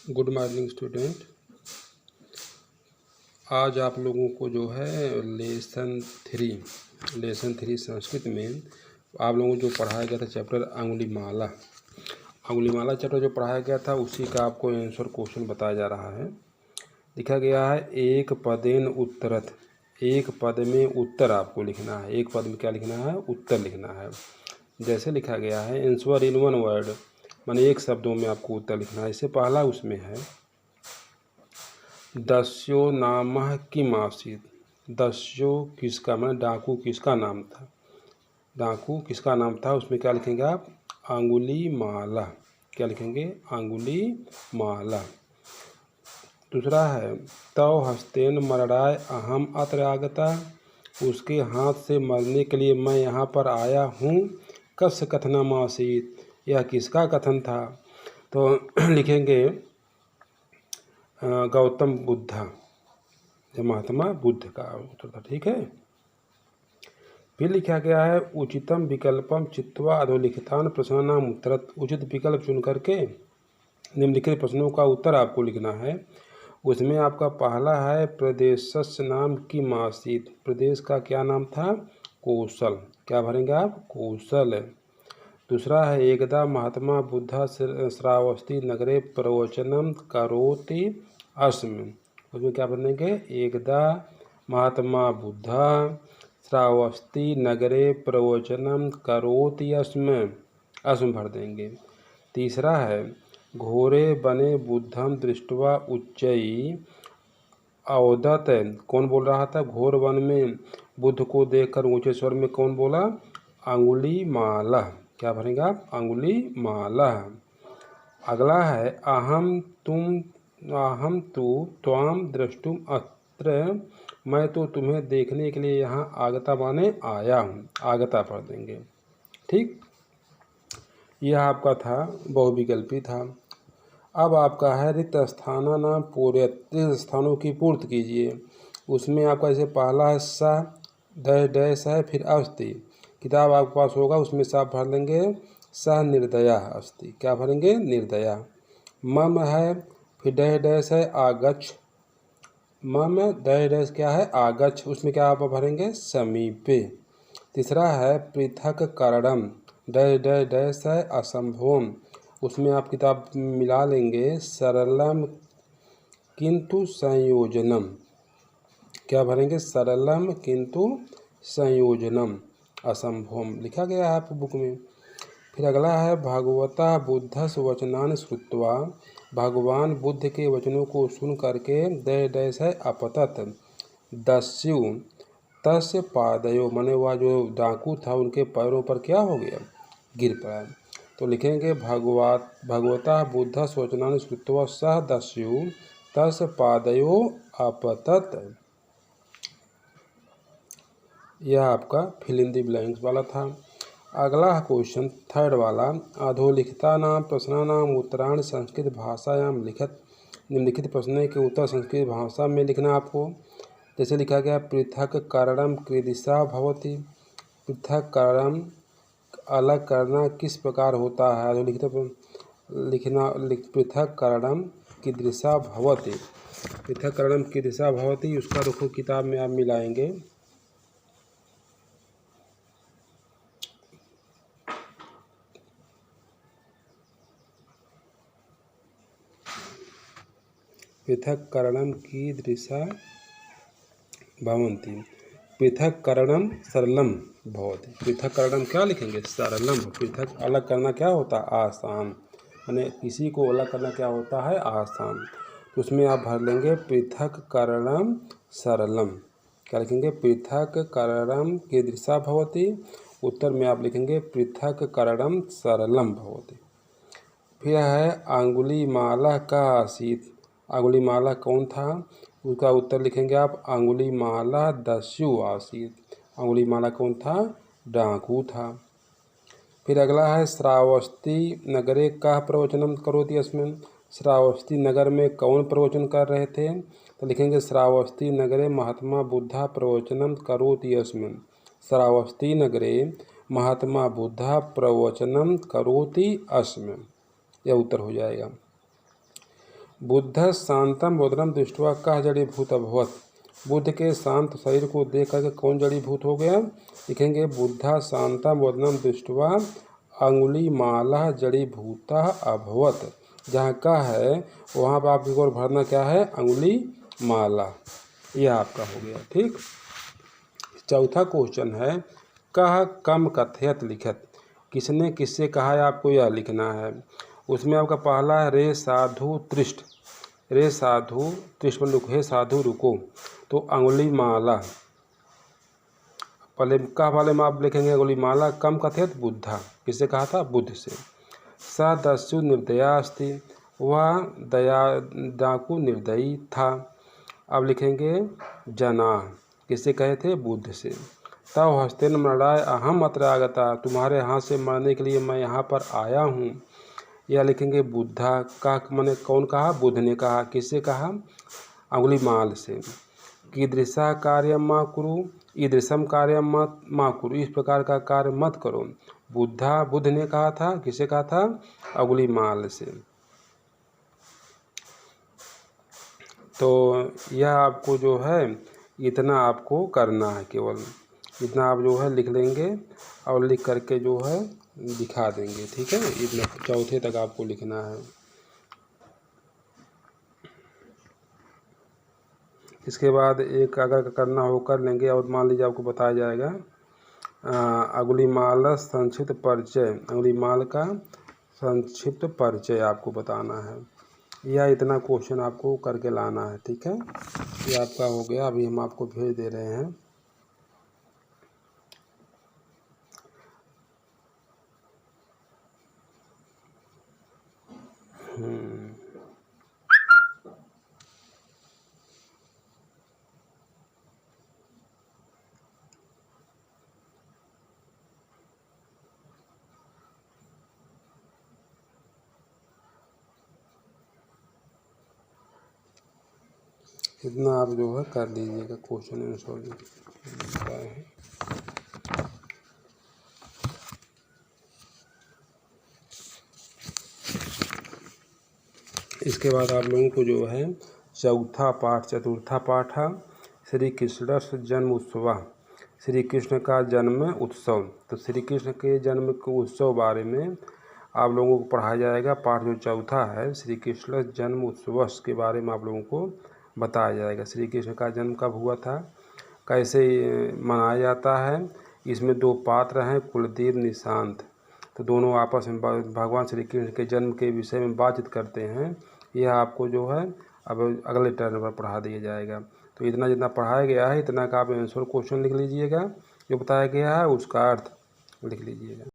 Good morning student. आज आप लोगों को जो है लेसन थ्री संस्कृत में आप लोगों को जो पढ़ाया गया था चैप्टर अंगुलीमाला चैप्टर जो पढ़ाया गया था उसी का आपको आंसर क्वेश्चन बताया जा रहा है। लिखा गया है एक पदेन उत्तरत, एक पद में उत्तर आपको लिखना है। एक पद में क्या लिखना है? उत्तर लिखना है। जैसे लिखा गया है आंसर इन वन वर्ड, माने एक शब्दों में आपको उत्तर लिखना है। इससे पहला उसमें है दस्यो नामः किम आसीत्। दस्यो किसका, माने डाकू किसका नाम था? डाकू किसका नाम था? उसमें क्या लिखेंगे आप? अंगुलीमाला। क्या लिखेंगे? अंगुलीमाला। दूसरा है तव हस्तेन मरणाय अहम अत्र आगता। उसके हाथ से मरने के लिए मैं यहाँ पर आया हूँ। कस्य कथनम आसीत्, यह किसका कथन था? तो लिखेंगे गौतम बुद्धा, जो महात्मा बुद्ध का उत्तर था। ठीक है। फिर लिखा गया है उचितम विकल्पम चित्वा अधोलिखितान प्रश्नानाम उत्तरत। उचित विकल्प चुन करके निम्नलिखित प्रश्नों का उत्तर आपको लिखना है। उसमें आपका पहला है प्रदेशस्य नाम किम आसीत्। प्रदेश का क्या नाम था? कौशल। क्या भरेंगे आप? कौशल। दूसरा है एकदा महात्मा बुद्धा श्रावस्ती नगरे प्रवचनम करोति अस्म। उसमें क्या बनेंगे? एकदा महात्मा बुद्धा श्रावस्ती नगरे प्रवचनम करोति अस्म, अस्म भर देंगे। तीसरा है घोरे बने बुद्धम दृष्ट्वा उच्चई अवदत। कौन बोल रहा था? घोर वन में बुद्ध को देखकर ऊंचे स्वर में कौन बोला? अंगुलीमाला। क्या भरेंगे आप? अंगुलीमाला। अगला है अहम तु त्वाम द्रष्टुम अत्र। मैं तो तुम्हें देखने के लिए यहाँ आगता माने आया हूँ। आगता पढ़ देंगे। ठीक, यह आपका था बहुविकल्पी था। अब आपका है रिक्त स्थाना नाम पूर्यत। रिक्त स्थानों की पूर्ति कीजिए। उसमें आपका जैसे पहला है सा डैश डैश है, फिर अस्ति। किताब आपके पास होगा उसमें से आप भर लेंगे सह निर्दया अस्ति। क्या भरेंगे? निर्दया। मम है, फिर डैश डैश है आगच्छ। मम डैश डैश क्या है? आगच्छ। उसमें क्या आप भरेंगे? समीपे। तीसरा है पृथक कारणम, डैश डैश डैश है असंभवम। उसमें आप किताब मिला लेंगे सरलम किंतु संयोजनम। क्या भरेंगे? सरलम किंतु संयोजनम असंभवम लिखा गया है आपको बुक में। फिर अगला है भगवता बुद्धस वचनान श्रुत्वा। भगवान बुद्ध के वचनों को सुन करके डैश डैश है अपतत दस्यु तस्य पादयो, माने वह जो डाकू था उनके पैरों पर क्या हो गया? गिर पड़ा। तो लिखेंगे भगवता बुद्ध वचनान श्रुत्वा सह दस्यु तस्य पादयो अपतत। यह आपका फिल इन द ब्लैंक्स वाला था। अगला क्वेश्चन थर्ड वाला अधोलिखिता नाम प्रश्नानाम उत्तरायण संस्कृत भाषायाम लिखत। निम्नलिखित प्रश्न के उत्तर संस्कृत भाषा में लिखना आपको। जैसे लिखा गया पृथक कारणम कीदृशा भवति। पृथक कारण अलग करना किस प्रकार होता है? अधोलिखित लिखना पृथक कारणम कीदृशा भवति। पृथक कारणम कीदृशा भवति उसका देखो किताब में आप मिलाएंगे। पृथक कारणम कीदृशा भवन्ति। पृथक कारणम सरलम भवति। पृथक कारणम क्या लिखेंगे? सरलम। पृथक अलग करना क्या होता है? आसान। यानी किसी को अलग करना क्या होता है? आसान। तो उसमें आप भर लेंगे पृथक कारणम सरलम। क्या लिखेंगे? पृथक कारणम कीदृशा भवति। उत्तर में आप लिखेंगे पृथक कारणम सरलम भवति। फिर है अंगुलीमाला का आसीत्। अंगुलीमाला कौन था? उसका उत्तर लिखेंगे आप अंगुलीमाला दस्यु आसीत्। अंगुलीमाला कौन था? डाकू था। फिर अगला है श्रावस्ती नगरे का प्रवचनम करोति अस्मिन्। श्रावस्ती नगर में कौन प्रवचन कर रहे थे? तो लिखेंगे श्रावस्ती नगरे महात्मा बुद्धा प्रवचनम करोति अस्मिन्। श्रावस्ती नगरे महात्मा बुद्धा प्रवचनम करोति अस्मिन्। यह उत्तर हो जाएगा। बुद्ध शांतम बोधनम दृष्ट्वा कः जड़ीभूत अभवत। बुद्ध के शांत शरीर को देख करके कौन जड़ीभूत हो गया। लिखेंगे बुद्धा शांतम बोधनम दृष्ट्वा अंगुलीमाला जड़ीभूता अभवत। जहाँ का है वहाँ पर आपकी ओर भरना क्या है, अंगुलीमाला। यह आपका हो गया। ठीक। चौथा क्वेश्चन है कह कम कथयत लिखत। किसने किससे कहा है, आपको यह लिखना है। उसमें आपका पहला है रे साधु त्रिष्ट। रे साधु त्रिष्ट में लिखो, हे साधु रुको। तो अंगुलीमाला पहले कह वाले में आप लिखेंगे अंगुलीमाला कम कथयत बुद्धा। किससे कहा था, बुद्ध से। स दस्यु निर्दया अस्ति, वह दया डाकू निर्दयी था। अब लिखेंगे जना। किससे कहे थे, बुद्ध से। तव हस्तेन मृणाय अहम अत्र आगता, तुम्हारे हाथ से मरने के लिए मैं यहाँ पर आया हूँ। या लिखेंगे बुद्धा का मैंने कौन कहा, बुद्ध ने कहा। किससे कहा, अंगुलीमाल से। कीदृशा कार्य माँ कुरु, ईदृशम कार्य मत माँ कुरु, इस प्रकार का कार्य मत करो। बुद्ध ने कहा था। किससे कहा था, अंगुलीमाल से। तो यह आपको जो है इतना आपको करना है, केवल इतना आप जो है लिख लेंगे और लिख करके जो है दिखा देंगे। ठीक है, इतना चौथे तक आपको लिखना है। इसके बाद एक अगर करना हो कर लेंगे। और मान लीजिए आपको बताया जाएगा अंगुलीमाल संक्षिप्त परिचय, अंगुलीमाल का संक्षिप्त परिचय आपको बताना है। या इतना क्वेश्चन आपको करके लाना है। ठीक है, ये आपका हो गया। अभी हम आपको भेज दे रहे हैं। इतना आप जो है कर लीजिएगा। क्वेश्चन आंसर है। इसके बाद आप लोगों को जो है चौथा पाठ, चतुर्था पाठ है श्री कृष्ण जन्म उत्सव। श्री कृष्ण का जन्म उत्सव। तो श्री कृष्ण के जन्म के उत्सव बारे में आप लोगों को पढ़ाया जाएगा। पाठ जो चौथा है श्री कृष्ण जन्म उत्सव के बारे में आप लोगों को बताया जाएगा। श्री कृष्ण का जन्म कब हुआ था, कैसे मनाया जाता है। इसमें दो पात्र हैं, कुलदीप निशांत। तो दोनों आपस में भगवान श्री कृष्ण के जन्म के विषय में बातचीत करते हैं। यह आपको जो है अब अगले टर्न पर पढ़ा दिया जाएगा। तो इतना जितना पढ़ाया गया है इतना का आप आंसर क्वेश्चन लिख लीजिएगा। जो बताया गया है उसका अर्थ लिख लीजिएगा।